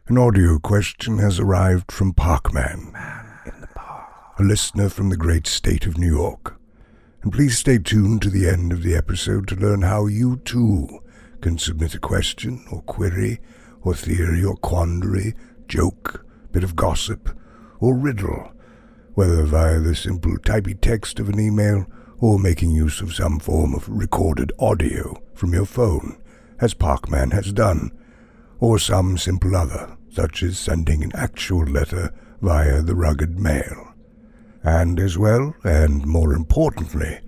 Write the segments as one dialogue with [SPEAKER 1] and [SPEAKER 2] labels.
[SPEAKER 1] An audio question has arrived from Parkman, a listener from the great state of New York. And please stay tuned to the end of the episode to learn how you too can submit a question or query or theory or quandary, joke, bit of gossip, or riddle, whether via the simple typey text of an email or making use of some form of recorded audio from your phone, as Parkman has done, or some simple other, such as sending an actual letter via the rugged mail. And as well, and more importantly,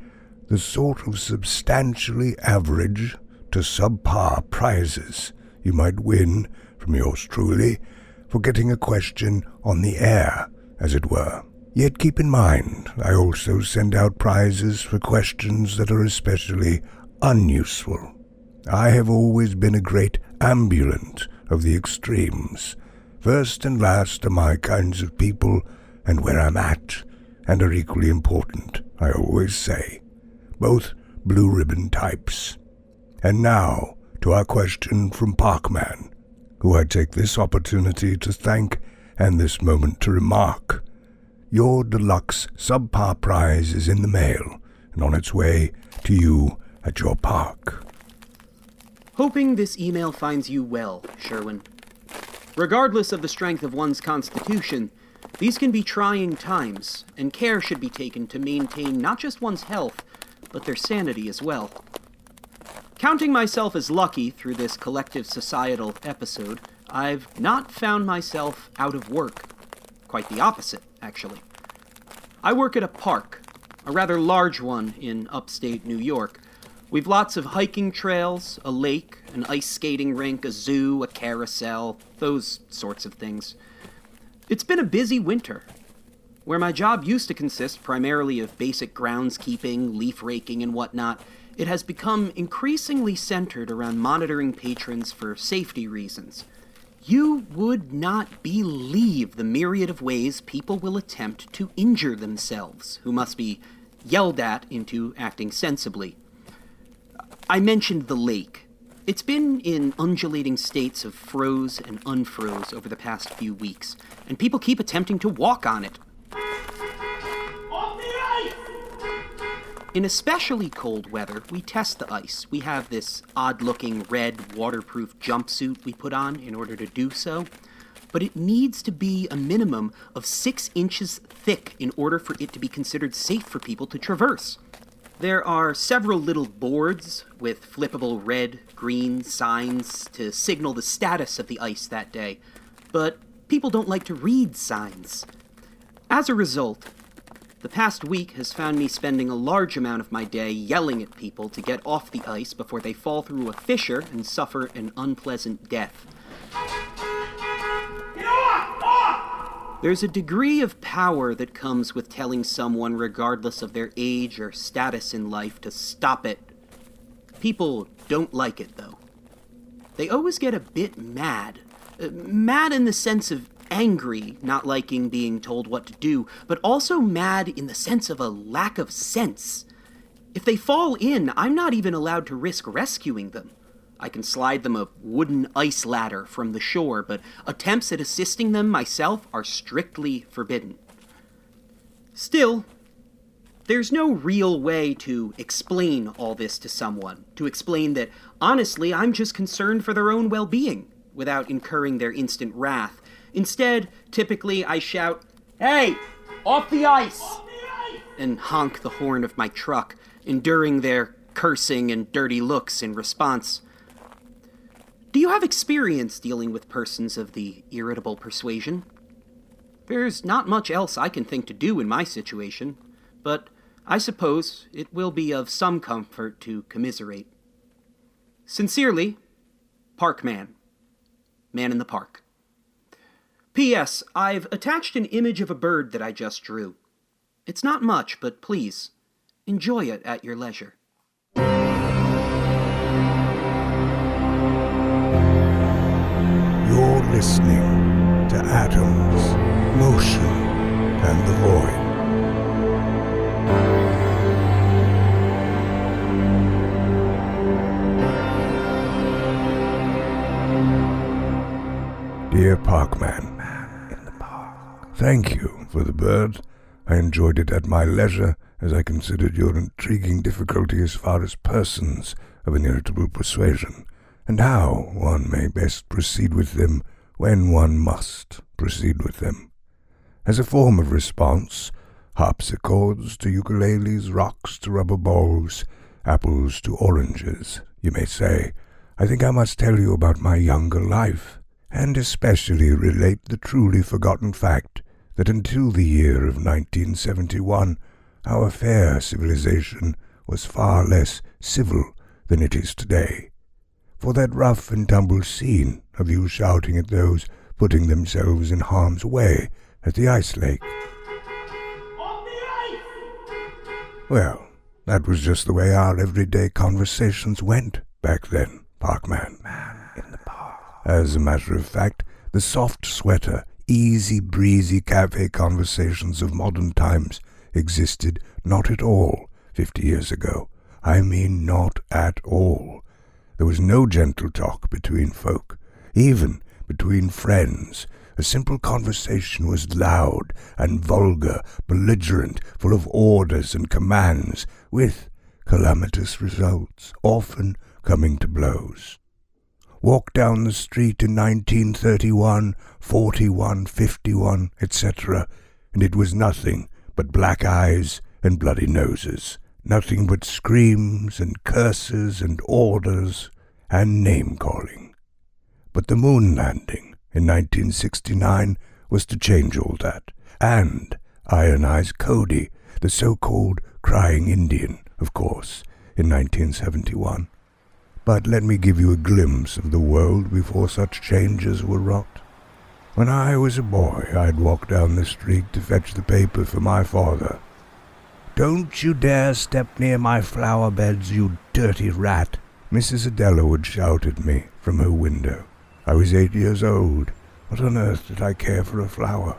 [SPEAKER 1] the sort of substantially average to subpar prizes you might win from yours truly for getting a question on the air, as it were. Yet keep in mind, I also send out prizes for questions that are especially unuseful. I have always been a great ambulant of the extremes. First and last are my kinds of people, and where I'm at, and are equally important, I always say. Both blue ribbon types. And now, to our question from Parkman, who I take this opportunity to thank and this moment to remark. Your deluxe subpar prize is in the mail and on its way to you at your park.
[SPEAKER 2] Hoping this email finds you well, Sherwin. Regardless of the strength of one's constitution, these can be trying times, and care should be taken to maintain not just one's health, but their sanity as well. Counting myself as lucky through this collective societal episode, I've not found myself out of work. Quite the opposite, actually. I work at a park, a rather large one in upstate New York. We've lots of hiking trails, a lake, an ice skating rink, a zoo, a carousel, those sorts of things. It's been a busy winter. Where my job used to consist primarily of basic groundskeeping, leaf raking, and whatnot, it has become increasingly centered around monitoring patrons for safety reasons. You would not believe the myriad of ways people will attempt to injure themselves, who must be yelled at into acting sensibly. I mentioned the lake. It's been in undulating states of froze and unfroze over the past few weeks, and people keep attempting to walk on it. In especially cold weather, we test the ice. We have this odd-looking red waterproof jumpsuit we put on in order to do so, but it needs to be a minimum of 6 inches thick in order for it to be considered safe for people to traverse. There are several little boards with flippable red, green signs to signal the status of the ice that day, but people don't like to read signs. As a result, the past week has found me spending a large amount of my day yelling at people to get off the ice before they fall through a fissure and suffer an unpleasant death. There's a degree of power that comes with telling someone, regardless of their age or status in life, to stop it. People don't like it, though. They always get a bit mad. Mad in the sense of angry, not liking being told what to do, but also mad in the sense of a lack of sense. If they fall in, I'm not even allowed to risk rescuing them. I can slide them a wooden ice ladder from the shore, but attempts at assisting them myself are strictly forbidden. Still, there's no real way to explain all this to someone, to explain that, honestly, I'm just concerned for their own well-being, without incurring their instant wrath. Instead, typically I shout, "Hey, off the ice!" and honk the horn of my truck, enduring their cursing and dirty looks in response. Do you have experience dealing with persons of the irritable persuasion? There's not much else I can think to do in my situation, but I suppose it will be of some comfort to commiserate. Sincerely, Parkman. Man in the Park. P.S. I've attached an image of a bird that I just drew. It's not much, but please, enjoy it at your leisure.
[SPEAKER 1] You're listening to Atoms, Motion, and the Void. dear Parkman. Thank you for the bird. I enjoyed it at my leisure, as I considered your intriguing difficulty as far as persons of an irritable persuasion, and how one may best proceed with them when one must proceed with them. As a form of response, harpsichords to ukuleles, rocks to rubber balls, apples to oranges, you may say, I think I must tell you about my younger life, and especially relate the truly forgotten fact that until the year of 1971, our fair civilization was far less civil than it is today. For that rough and tumble scene of you shouting at those putting themselves in harm's way at the ice lake.
[SPEAKER 3] On the ice!
[SPEAKER 1] Well, that was just the way our everyday conversations went back then, Parkman. As a matter of fact, the soft sweater, easy breezy cafe conversations of modern times existed not at all 50 years ago. I mean not at all. There was no gentle talk between folk, even between friends. A simple conversation was loud and vulgar, belligerent, full of orders and commands, with calamitous results, often coming to blows. Walk down the street in 1931, 41, 51, etc., and it was nothing but black eyes and bloody noses, nothing but screams and curses and orders and name-calling. But the moon landing in 1969 was to change all that, and ionize Cody, the so-called crying Indian, of course, in 1971. But let me give you a glimpse of the world before such changes were wrought. When I was a boy, I'd walk down the street to fetch the paper for my father. "Don't you dare step near my flower beds, you dirty rat," Mrs. Adela would shout at me from her window. I was 8 years old. What on earth did I care for a flower?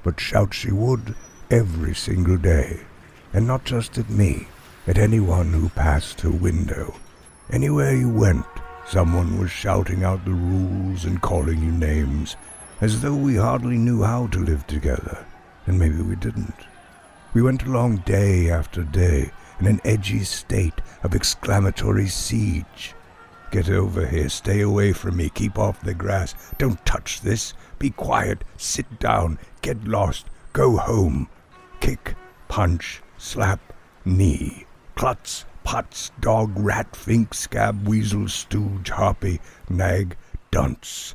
[SPEAKER 1] But shout she would every single day, and not just at me, at anyone who passed her window. Anywhere you went, someone was shouting out the rules and calling you names, as though we hardly knew how to live together, and maybe we didn't. We went along day after day in an edgy state of exclamatory siege. "Get over here, stay away from me, keep off the grass, don't touch this, be quiet, sit down, get lost, go home." Kick, punch, slap, knee, klutz, putz, dog, rat, fink, scab, weasel, stooge, harpy, nag, dunce.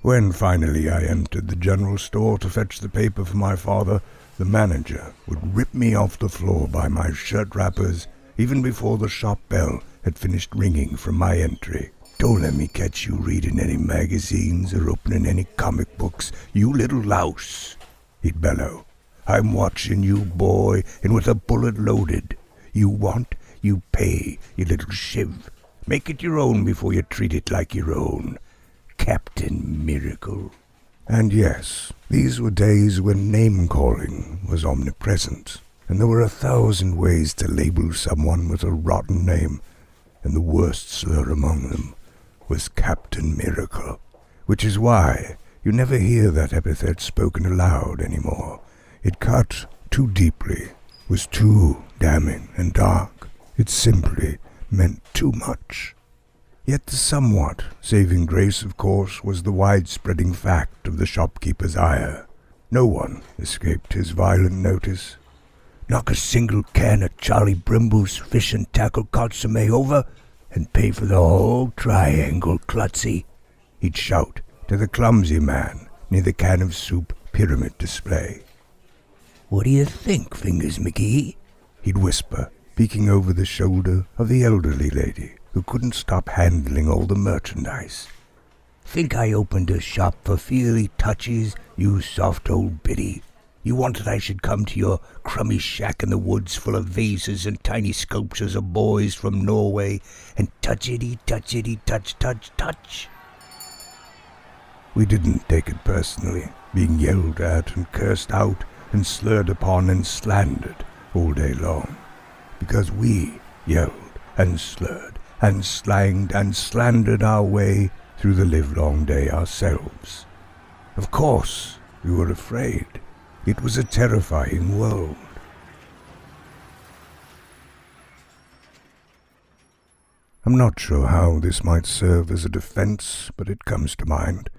[SPEAKER 1] When finally I entered the general store to fetch the paper for my father, the manager would rip me off the floor by my shirt wrappers even before the shop bell had finished ringing from my entry. "Don't let me catch you reading any magazines or opening any comic books, you little louse," he'd bellow. "I'm watching you, boy, and with a bullet loaded. You want, you pay, you little shiv. Make it your own before you treat it like your own. Captain Miracle." And yes, these were days when name-calling was omnipresent, and there were 1,000 ways to label someone with a rotten name, and the worst slur among them was Captain Miracle, which is why you never hear that epithet spoken aloud anymore. It cut too deeply, was too damning and dark. It simply meant too much. Yet the somewhat saving grace, of course, was the widespreading fact of the shopkeeper's ire. No one escaped his violent notice. "Knock a single can of Charlie Brimble's fish and tackle consomme over, and pay for the whole triangle, klutzy," he'd shout to the clumsy man near the can of soup pyramid display. "What do you think, Fingers McGee?" he'd whisper, peeking over the shoulder of the elderly lady who couldn't stop handling all the merchandise. "Think I opened a shop for feely touchies, you soft old biddy? You wanted I should come to your crummy shack in the woods full of vases and tiny sculptures of boys from Norway and touchity, touch, touch." We didn't take it personally, being yelled at and cursed out and slurred upon and slandered all day long, because we yelled and slurred and slanged and slandered our way through the livelong day ourselves. Of course, we were afraid. It was a terrifying world. I'm not sure how this might serve as a defense, but it comes to mind.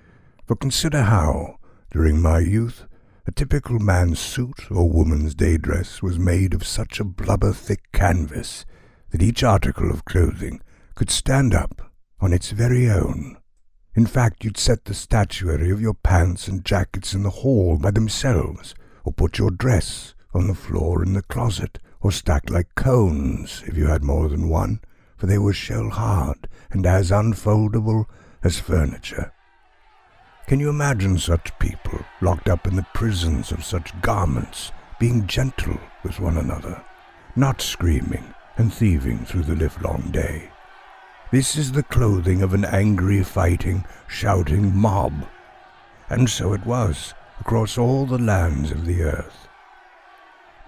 [SPEAKER 1] For consider how, during my youth, a typical man's suit or woman's day dress was made of such a blubber-thick canvas that each article of clothing could stand up on its very own. In fact, you'd set the statuary of your pants and jackets in the hall by themselves, or put your dress on the floor in the closet, or stacked like cones if you had more than one, for they were shell-hard and as unfoldable as furniture. Can you imagine such people locked up in the prisons of such garments, being gentle with one another, not screaming and thieving through the livelong day? This is the clothing of an angry, fighting, shouting mob. And so it was across all the lands of the earth.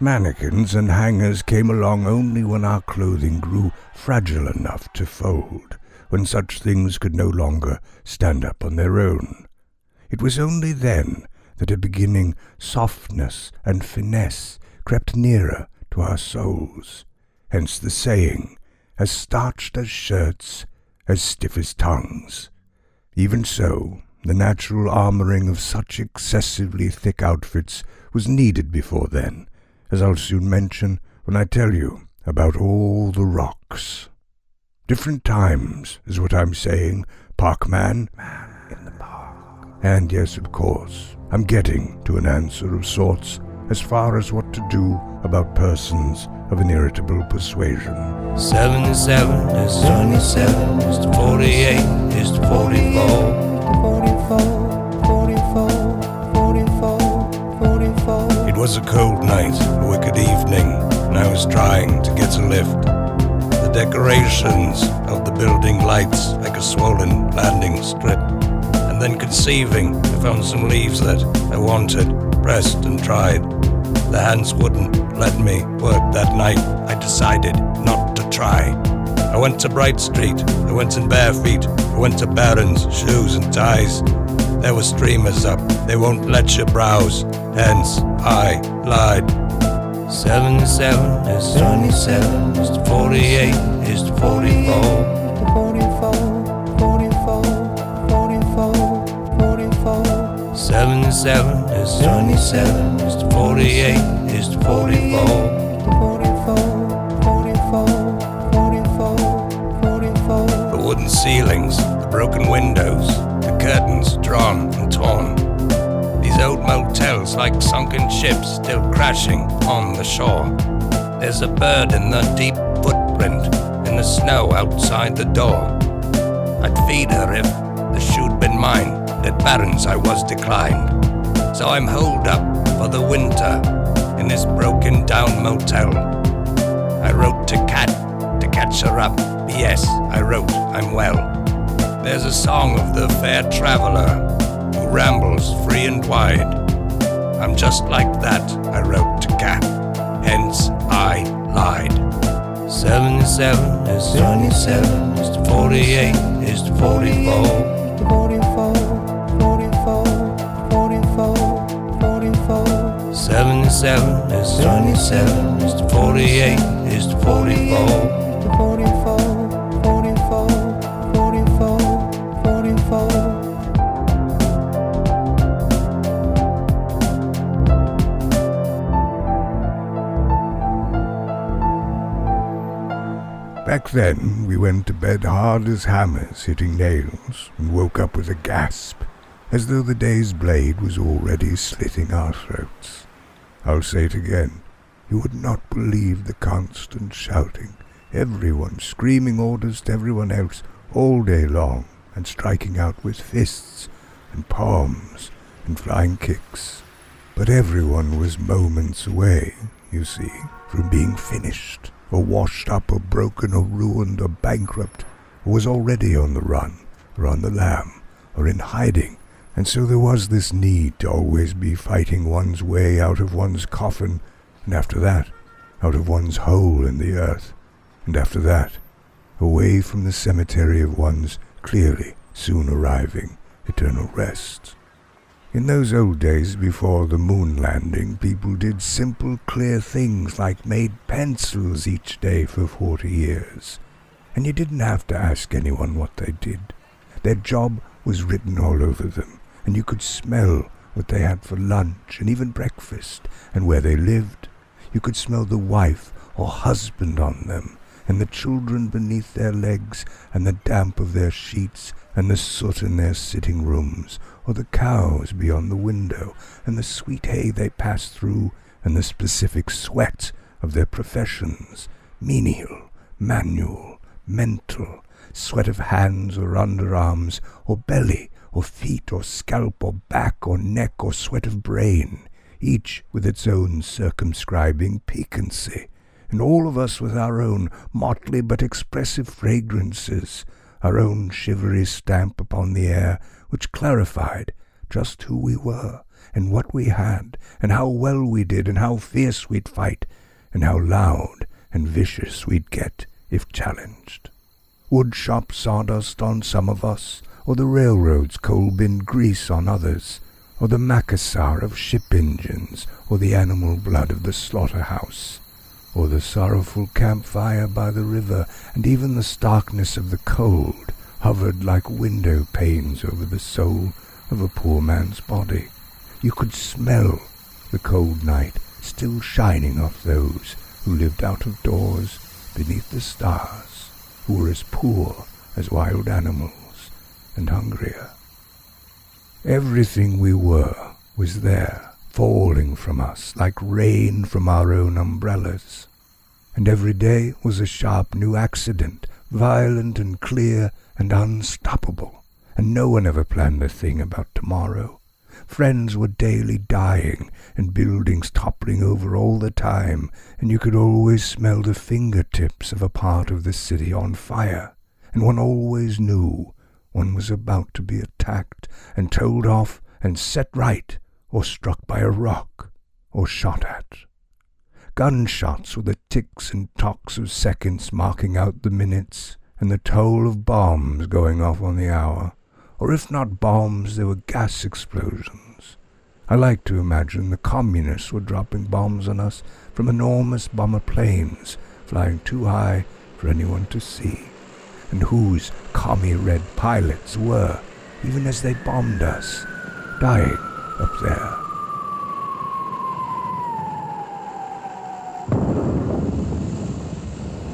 [SPEAKER 1] Mannequins and hangers came along only when our clothing grew fragile enough to fold, when such things could no longer stand up on their own. It was only then that a beginning softness and finesse crept nearer to our souls. Hence the saying, as starched as shirts, as stiff as tongues. Even so, the natural armoring of such excessively thick outfits was needed before then, as I'll soon mention when I tell you about all the rocks. Different times is what I'm saying, Parkman. Man in the park. And yes, of course, I'm getting to an answer of sorts as far as what to do about persons of an irritable persuasion.
[SPEAKER 4] 77 is 27, is to 48, is to 44. 44, 44, 44, 44.
[SPEAKER 1] It was a cold night, a wicked evening, and I was trying to get a lift. The decorations of the building lights like a swollen landing strip. And then conceiving, I found some leaves that I wanted, pressed and tried. The hands wouldn't let me work that night. I decided not to try. I went to Bright Street, I went in bare feet, I went to Barron's, shoes and ties. There were streamers up, they won't let you browse, hence I lied.
[SPEAKER 4] 77 is 27, is to 48, is to 44. 44, 44, 44, 44. 77 is 27, is to 48, is to 44. 44, 44, 44, 44.
[SPEAKER 1] The wooden ceilings, the broken windows, the curtains drawn and torn. These old motels like sunken ships still crashing on the shore. There's a bird in the deep footprint in the snow outside the door. I'd feed her if the shoe'd been mine. At Barron's I was declined. So I'm holed up for the winter in this broken down motel. I wrote to Cat to catch her up. Yes, I wrote I'm well. There's a song of the fair traveller who rambles free and wide. I'm just like that, I wrote to Cat, hence I lied.
[SPEAKER 4] 77 is 27, is to 48, is to 44. 44, 44, 44, 44. 77 is 27, is to 48, is to 44. 44, 44, 44, 44.
[SPEAKER 1] Back then, we went to bed hard as hammers hitting nails and woke up with a gasp, as though the day's blade was already slitting our throats. I'll say it again. You would not believe the constant shouting, everyone screaming orders to everyone else all day long and striking out with fists and palms and flying kicks. But everyone was moments away, you see, from being finished, or washed up, or broken, or ruined, or bankrupt, or was already on the run, or on the lam, or in hiding, and so there was this need to always be fighting one's way out of one's coffin, and after that, out of one's hole in the earth, and after that, away from the cemetery of one's clearly soon arriving eternal rest. In those old days before the moon landing, people did simple, clear things like made pencils each day for 40 years. And you didn't have to ask anyone what they did. Their job was written all over them, and you could smell what they had for lunch and even breakfast, and where they lived. You could smell the wife or husband on them, and the children beneath their legs, and the damp of their sheets, and the soot in their sitting rooms, or the cows beyond the window, and the sweet hay they passed through, and the specific sweat of their professions, menial, manual, mental, sweat of hands or underarms, or belly, or feet, or scalp, or back, or neck, or sweat of brain, each with its own circumscribing piquancy, and all of us with our own motley but expressive fragrances, our own shivery stamp upon the air, which clarified just who we were, and what we had, and how well we did, and how fierce we'd fight, and how loud and vicious we'd get if challenged. Woodshop sawdust on some of us, or the railroad's coal-bin grease on others, or the macassar of ship engines, or the animal blood of the slaughterhouse, or the sorrowful campfire by the river, and even the starkness of the cold hovered like window panes over the soul of a poor man's body. You could smell the cold night still shining off those who lived out of doors beneath the stars, who were as poor as wild animals and hungrier. Everything we were was there, falling from us like rain from our own umbrellas. And every day was a sharp new accident, violent and clear and unstoppable, and no one ever planned a thing about tomorrow. Friends were daily dying, and buildings toppling over all the time, and you could always smell the fingertips of a part of the city on fire, and one always knew one was about to be attacked and told off and set right, or struck by a rock, or shot at. Gunshots were the ticks and tocks of seconds marking out the minutes, and the toll of bombs going off on the hour. Or if not bombs, there were gas explosions. I like to imagine the communists were dropping bombs on us from enormous bomber planes flying too high for anyone to see, and whose commie-red pilots were, even as they bombed us, dying up there.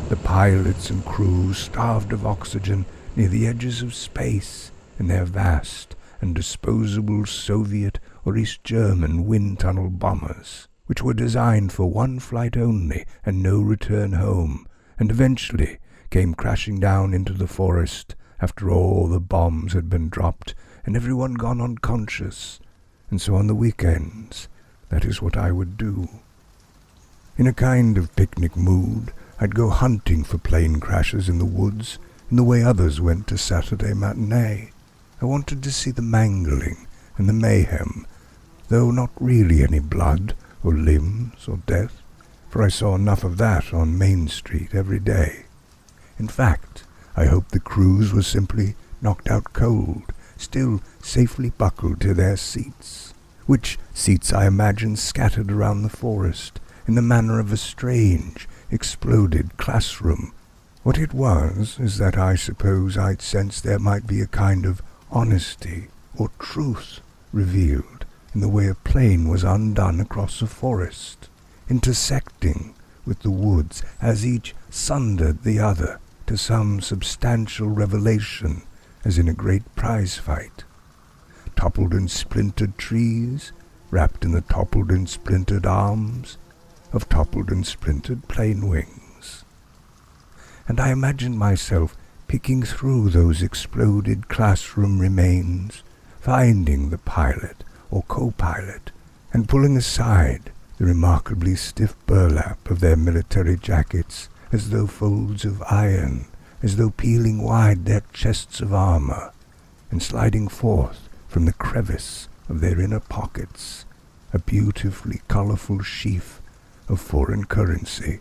[SPEAKER 1] The pilots and crews starved of oxygen near the edges of space in their vast and disposable Soviet or East German wind tunnel bombers, which were designed for one flight only and no return home, and eventually came crashing down into the forest after all the bombs had been dropped and everyone gone unconscious. And so on the weekends, that is what I would do. In a kind of picnic mood, I'd go hunting for plane crashes in the woods in the way others went to Saturday matinee. I wanted to see the mangling and the mayhem, though not really any blood or limbs or death, for I saw enough of that on Main Street every day. In fact, I hoped the crews were simply knocked out cold, still safely buckled to their seats, which seats I imagined scattered around the forest in the manner of a strange, exploded classroom. What it was is that I suppose I'd sensed there might be a kind of honesty or truth revealed in the way a plane was undone across a forest, intersecting with the woods as each sundered the other to some substantial revelation, as in a great prize fight. Toppled and splintered trees, wrapped in the toppled and splintered arms of toppled and splintered plane wings. And I imagined myself picking through those exploded classroom remains, finding the pilot or co-pilot, and pulling aside the remarkably stiff burlap of their military jackets as though folds of iron, as though peeling wide their chests of armor, and sliding forth from the crevice of their inner pockets a beautifully colorful sheaf of foreign currency.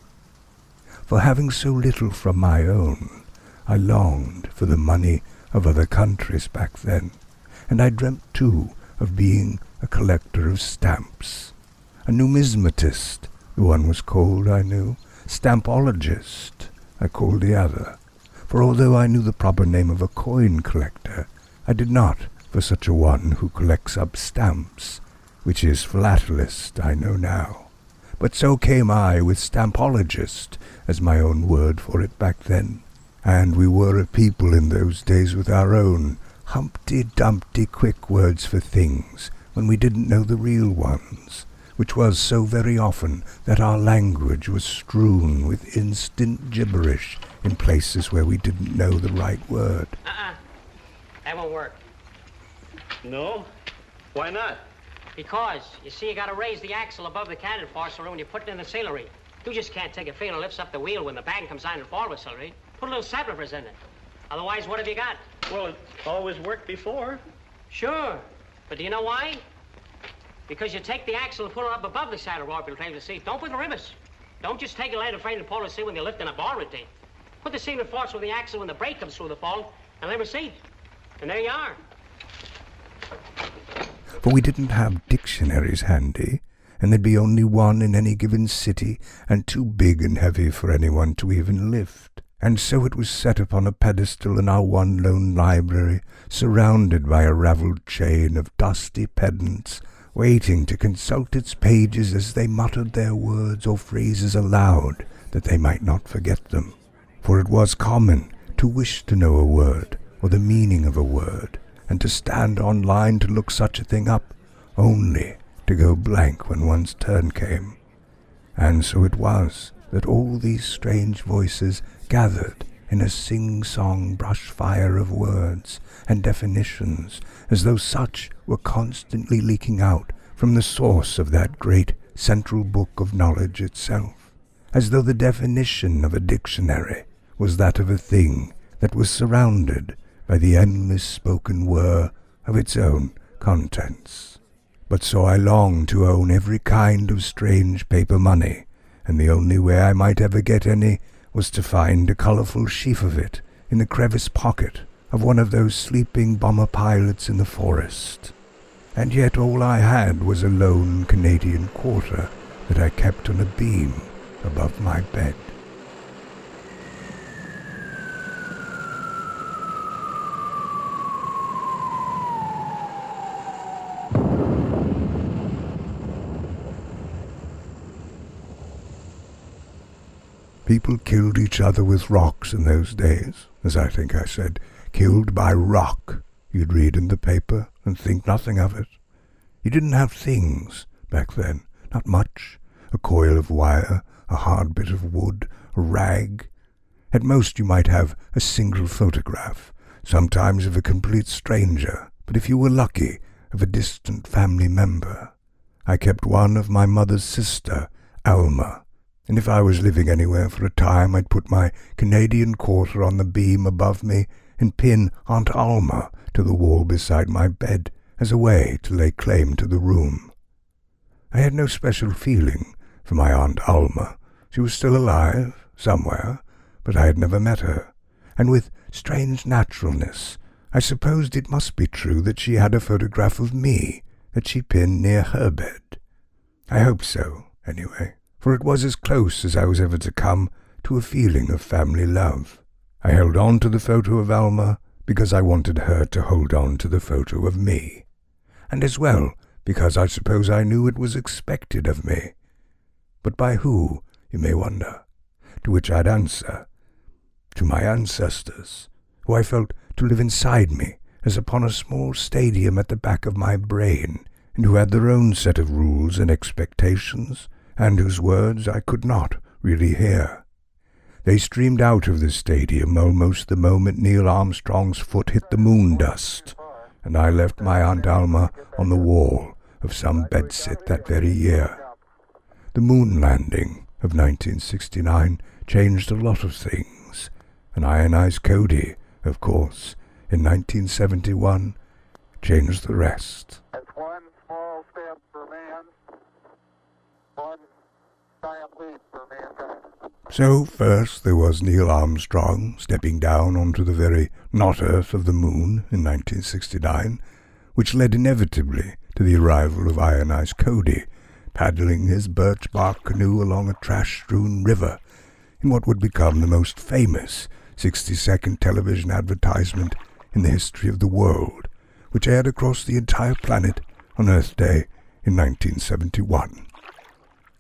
[SPEAKER 1] For having so little from my own, I longed for the money of other countries back then, and I dreamt too of being a collector of stamps. A numismatist, the one was called, I knew. Stampologist, I called the other. For although I knew the proper name of a coin collector, I did not for such a one who collects up stamps, which is philatelist, I know now. But so came I with stampologist as my own word for it back then, and we were a people in those days with our own Humpty-Dumpty quick words for things when we didn't know the real ones, which was so very often that our language was strewn with instant gibberish in places where we didn't know the right word.
[SPEAKER 5] That won't work.
[SPEAKER 6] No? Why not?
[SPEAKER 5] Because, you see, you gotta raise the axle above the cannon forcemery when you put it in the scenery. You just can't take a finger and lifts up the wheel when the bag comes on and forward accelerate. Put a little subwoofers in it. Otherwise, what have you got?
[SPEAKER 6] Well, it always worked before.
[SPEAKER 5] Sure. But do you know why? Because you take the axle and pull it up above the saddle orbital frame to see. Don't put the rivets. Don't just take a landing frame and pull the seat when you're lifting a ball routine. Put the seat in force with the axle when the brake comes through the fall and let her seat. And there you are.
[SPEAKER 1] For we didn't have dictionaries handy, and there'd be only one in any given city, and too big and heavy for anyone to even lift. And so it was set upon a pedestal in our one lone library, surrounded by a ravelled chain of dusty pedants, waiting to consult its pages as they muttered their words or phrases aloud, that they might not forget them. For it was common to wish to know a word, or the meaning of a word, and to stand on line to look such a thing up, only to go blank when one's turn came. And so it was that all these strange voices gathered in a sing-song brush-fire of words and definitions, as though such were constantly leaking out from the source of that great central book of knowledge itself, as though the definition of a dictionary was that of a thing that was surrounded by the endless spoken whir of its own contents. But so I longed to own every kind of strange paper money, and the only way I might ever get any was to find a colourful sheaf of it in the crevice pocket of one of those sleeping bomber pilots in the forest. And yet all I had was a lone Canadian quarter that I kept on a beam above my bed. People killed each other with rocks in those days, as I think I said. Killed by rock, you'd read in the paper and think nothing of it. You didn't have things back then, not much. A coil of wire, a hard bit of wood, a rag. At most you might have a single photograph, sometimes of a complete stranger, but if you were lucky, of a distant family member. I kept one of my mother's sister, Alma, and if I was living anywhere for a time, I'd put my Canadian quarter on the beam above me and pin Aunt Alma to the wall beside my bed as a way to lay claim to the room. I had no special feeling for my Aunt Alma. She was still alive, somewhere, but I had never met her, and with strange naturalness I supposed it must be true that she had a photograph of me that she pinned near her bed. I hoped so, anyway, for it was as close as I was ever to come to a feeling of family love. I held on to the photo of Alma because I wanted her to hold on to the photo of me, and as well because I suppose I knew it was expected of me. But by who, you may wonder, to which I'd answer, to my ancestors, who I felt to live inside me as upon a small stadium at the back of my brain, and who had their own set of rules and expectations, and whose words I could not really hear. They streamed out of the stadium almost the moment Neil Armstrong's foot hit the moon dust, and I left my Aunt Alma on the wall of some bedsit that very year. The moon landing of 1969 changed a lot of things, and ionized Cody, of course, in 1971, changed the rest.
[SPEAKER 7] That's one small step for man, one giant leap for mankind.
[SPEAKER 1] So first there was Neil Armstrong stepping down onto the very not-Earth of the Moon in 1969, which led inevitably to the arrival of Ionized Cody, paddling his birch bark canoe along a trash-strewn river in what would become the most famous 60-second television advertisement in the history of the world, which aired across the entire planet on Earth Day in 1971.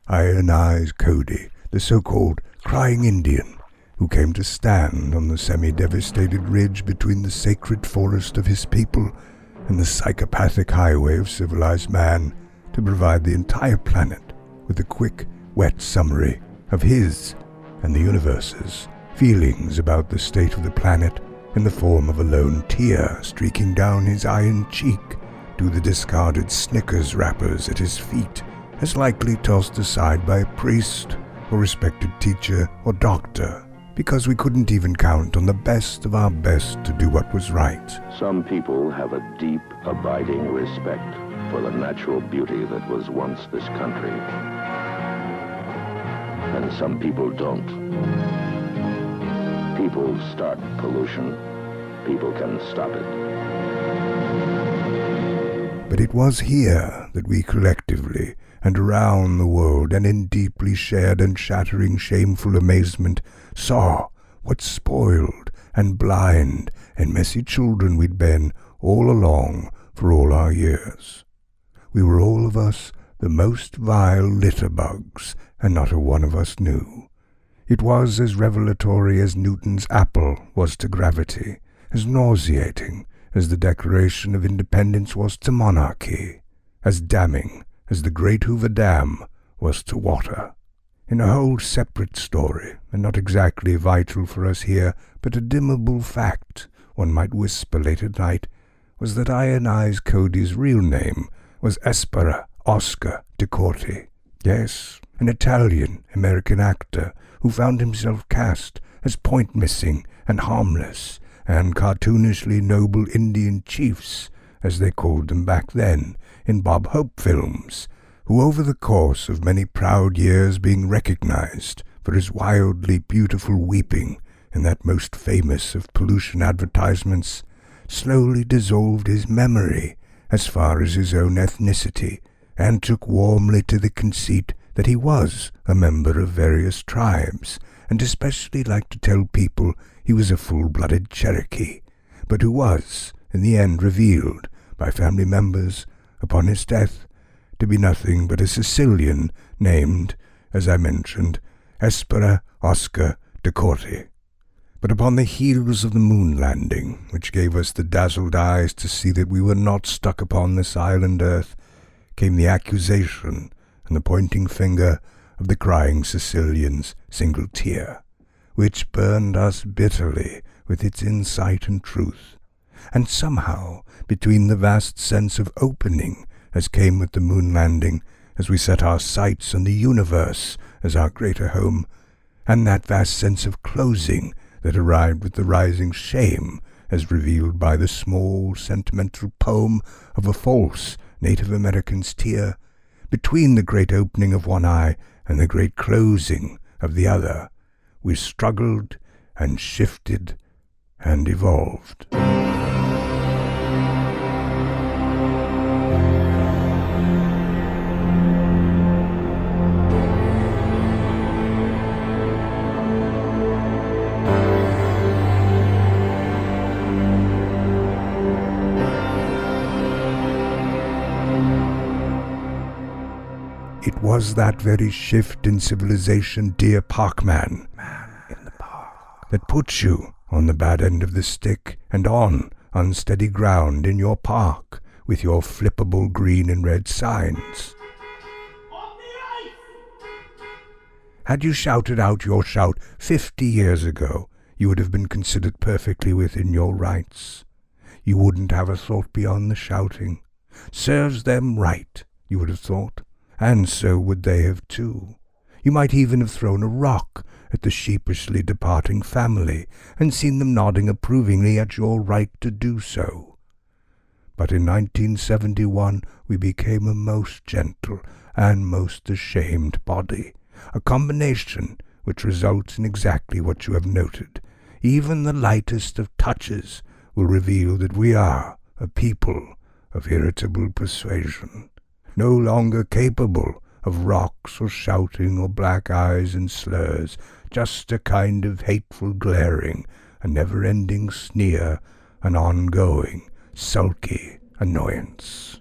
[SPEAKER 1] Ionized Cody, the so-called Crying Indian, who came to stand on the semi-devastated ridge between the sacred forest of his people and the psychopathic highway of civilized man, to provide the entire planet with a quick, wet summary of his and the universe's feelings about the state of the planet in the form of a lone tear streaking down his iron cheek to the discarded Snickers wrappers at his feet, as likely tossed aside by a priest or respected teacher or doctor, because we couldn't even count on the best of our best to do what was right.
[SPEAKER 8] Some people have a deep, abiding respect for the natural beauty that was once this country. And some people don't. People start pollution. People can stop it.
[SPEAKER 1] But it was here that we collectively, and around the world, and in deeply shared and shattering shameful amazement, saw what spoiled and blind and messy children we'd been all along for all our years. We were all of us the most vile litterbugs, and not a one of us knew. It was as revelatory as Newton's apple was to gravity, as nauseating as the Declaration of Independence was to monarchy, as damning as the Great Hoover Dam was to water. In a whole separate story, and not exactly vital for us here, but a dimmable fact, one might whisper late at night, was that Ionized Cody's real name was Espera Oscar de Corti. Yes, an Italian-American actor who found himself cast as point-missing and harmless and cartoonishly noble Indian chiefs, as they called them back then, in Bob Hope films, who over the course of many proud years being recognized for his wildly beautiful weeping in that most famous of pollution advertisements, slowly dissolved his memory as far as his own ethnicity, and took warmly to the conceit that he was a member of various tribes, and especially liked to tell people he was a full-blooded Cherokee, but who was, in the end, revealed by family members upon his death to be nothing but a Sicilian named, as I mentioned, Espera Oscar de Corti. But upon the heels of the moon landing, which gave us the dazzled eyes to see that we were not stuck upon this island earth, came the accusation and the pointing finger of the crying Sicilian's single tear, which burned us bitterly with its insight and truth. And somehow, between the vast sense of opening as came with the moon landing, as we set our sights on the universe as our greater home, and that vast sense of closing that arrived with the rising shame as revealed by the small sentimental poem of a false Native American's tear, between the great opening of one eye and the great closing of the other, we struggled and shifted and evolved. It was that very shift in civilization, dear Parkman, that puts you on the bad end of the stick and on unsteady ground in your park with your flippable green and red signs.
[SPEAKER 3] On the ice!
[SPEAKER 1] Had you shouted out your shout 50 years ago, you would have been considered perfectly within your rights. You wouldn't have a thought beyond the shouting. Serves them right, you would have thought. And so would they have too. You might even have thrown a rock at the sheepishly departing family, and seen them nodding approvingly at your right to do so. But in 1971 we became a most gentle and most ashamed body, a combination which results in exactly what you have noted. Even the lightest of touches will reveal that we are a people of irritable persuasion, no longer capable of rocks or shouting or black eyes and slurs, just a kind of hateful glaring, a never-ending sneer, an ongoing, sulky annoyance.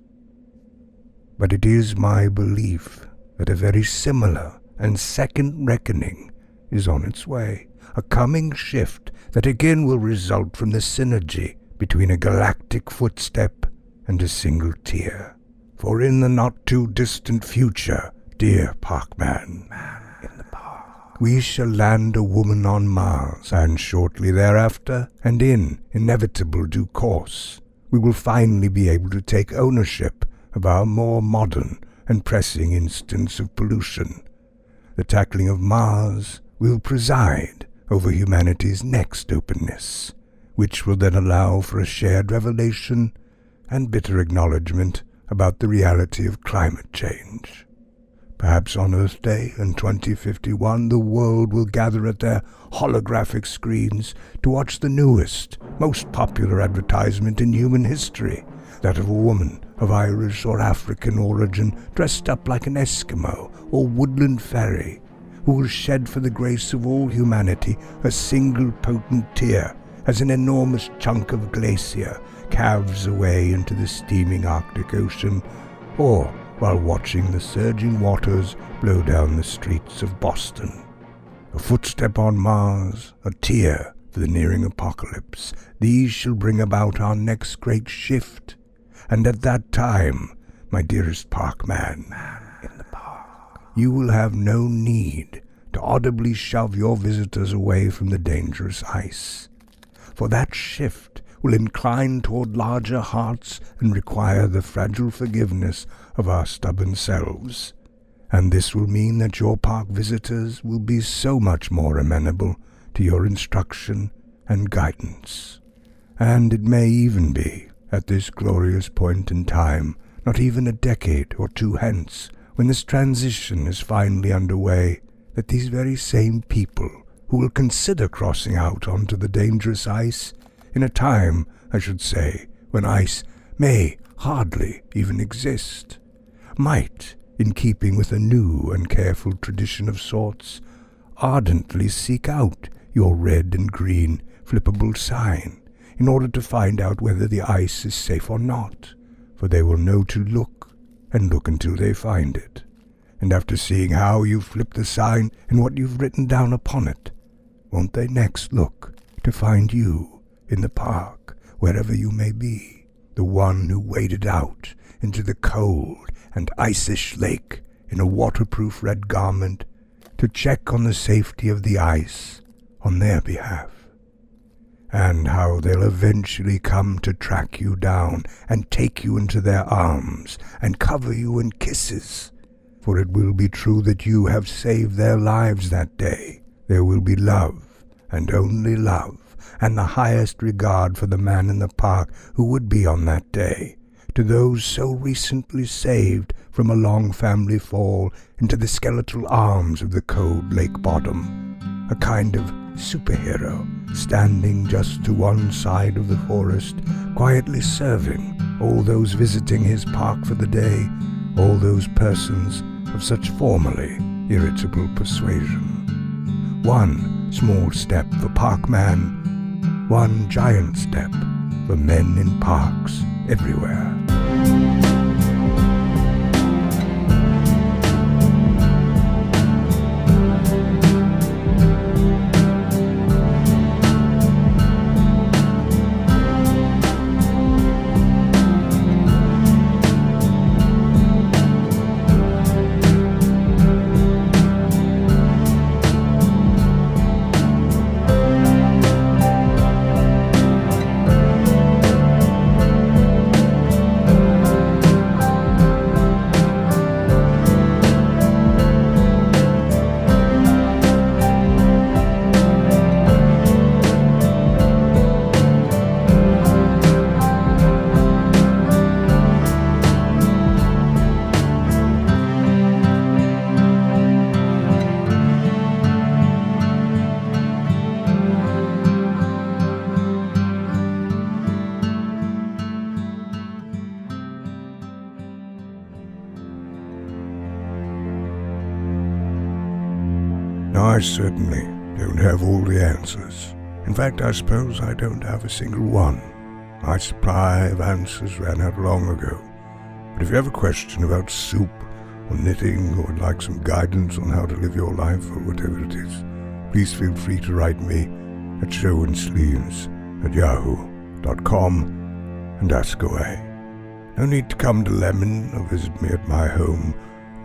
[SPEAKER 1] But it is my belief that a very similar and second reckoning is on its way, a coming shift that again will result from the synergy between a galactic footstep and a single tear. For in the not-too-distant future, dear Parkman, we shall land a woman on Mars, and shortly thereafter, and in inevitable due course, we will finally be able to take ownership of our more modern and pressing instance of pollution. The tackling of Mars will preside over humanity's next openness, which will then allow for a shared revelation and bitter acknowledgement about the reality of climate change. Perhaps on Earth Day in 2051 the world will gather at their holographic screens to watch the newest, most popular advertisement in human history, that of a woman of Irish or African origin dressed up like an Eskimo or woodland fairy, who will shed for the grace of all humanity a single potent tear as an enormous chunk of glacier calves away into the steaming Arctic Ocean, or while watching the surging waters blow down the streets of Boston. A footstep on Mars, a tear for the nearing apocalypse, these shall bring about our next great shift. And at that time, my dearest Parkman, you will have no need to audibly shove your visitors away from the dangerous ice. For that shift will incline toward larger hearts and require the fragile forgiveness of our stubborn selves. And this will mean that your park visitors will be so much more amenable to your instruction and guidance. And it may even be, at this glorious point in time, not even a decade or two hence, when this transition is finally underway, that these very same people who will consider crossing out onto the dangerous ice, in a time, I should say, when ice may hardly even exist, might, in keeping with a new and careful tradition of sorts, ardently seek out your red and green flippable sign in order to find out whether the ice is safe or not, for they will know to look and look until they find it. And after seeing how you flip the sign and what you've written down upon it, won't they next look to find you in the park, wherever you may be, the one who waded out into the cold and ice-ish lake in a waterproof red garment to check on the safety of the ice on their behalf, and how they'll eventually come to track you down and take you into their arms and cover you in kisses, for it will be true that you have saved their lives that day. There will be love, and only love, and the highest regard for the man in the park who would be on that day, to those so recently saved from a long family fall into the skeletal arms of the cold lake bottom, a kind of superhero standing just to one side of the forest, quietly serving all those visiting his park for the day, all those persons of such formerly irritable persuasion. One small step for Parkman, one giant step for men in parks everywhere. Now, I certainly don't have all the answers. In fact, I suppose I don't have a single one. My supply of answers ran out long ago. But if you have a question about soup or knitting, or would like some guidance on how to live your life, or whatever it is, please feel free to write me at sherwinsleeves@yahoo.com and ask away. No need to come to Lemon or visit me at my home.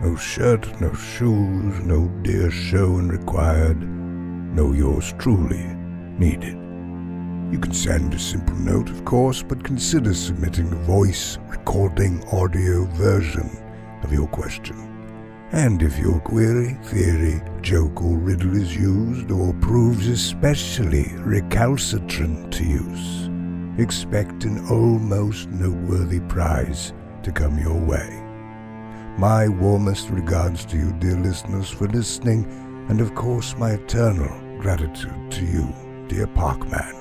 [SPEAKER 1] No shirt, no shoes, no dear Sherwin required. No yours truly needed. You can send a simple note, of course, but consider submitting a voice recording audio version of your question. And if your query, theory, joke or riddle is used or proves especially recalcitrant to use, expect an almost noteworthy prize to come your way. My warmest regards to you, dear listeners, for listening, and of course my eternal gratitude to you, dear Parkman,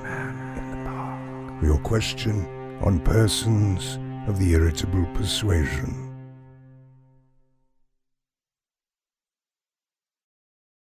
[SPEAKER 1] for your question on persons of the irritable persuasion.